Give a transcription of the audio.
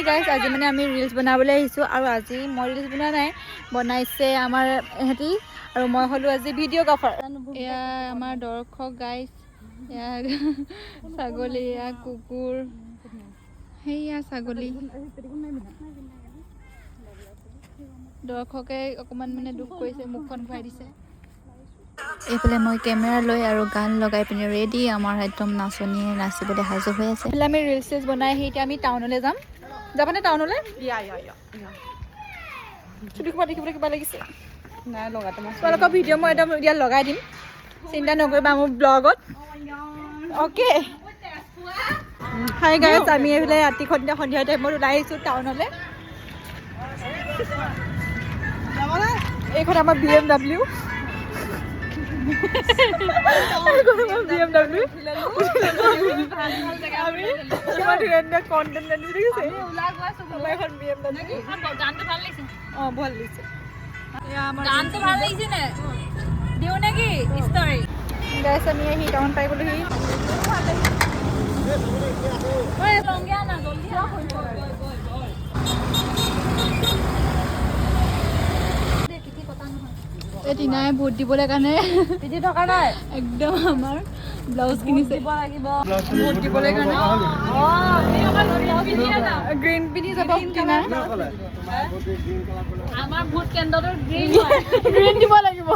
guys আজি মানে আমি ৰিলছ বনাবলৈ আহিছোঁ আৰু আজি মই ৰিলছ বনোৱা নাই বনাইছে আমাৰ এহেঁতি আৰু মই হ'লোঁ আজি ভিডিঅ'গ্ৰাফাৰ এয়া আমাৰ দৰ্শক গাইজ এয়া ছাগলী এয়া কুকুৰ সেয়া ছাগলী দৰ্শকে অকণমান মানে দুখ কৰিছে মুখখন ঘূৰাই দিছে এইফালে মই কেমেৰা লৈ আৰু গান লগাই পিনে ৰেডি আমাৰ একদম নাচনীয়ে নাচিবলৈ সাজু হৈ আছে এইফালে আমি ৰিলছ চিলছ বনাই আহি এতিয়া আমি টাউনলৈ যাবানে টাউনলৈ চুটি খোপা দেখিবলৈ কিবা লাগিছে নাই লগা তোমালোকৰ ভিডিঅ' মই একদম এতিয়া লগাই দিম চিন্তা নকৰিবা মোৰ ব্লগত অ'কে হাই গাইজ আমি এইফালে ৰাতি সন্ধিয়া টাইমত ওলাই আহিছোঁ টাউনলৈ এইখন আমাৰ BMW দিনাই ভোট দিবলৈ কাৰণে পিন্ধি থকা নাই একদম আমাৰ ব্লাউজ কিনিছে ভোট দিবলৈ কাৰণে গ্ৰীণ পিন্ধি যাব আমাৰ ভোট কেন্দ্ৰটো গ্ৰীণ দিব লাগিব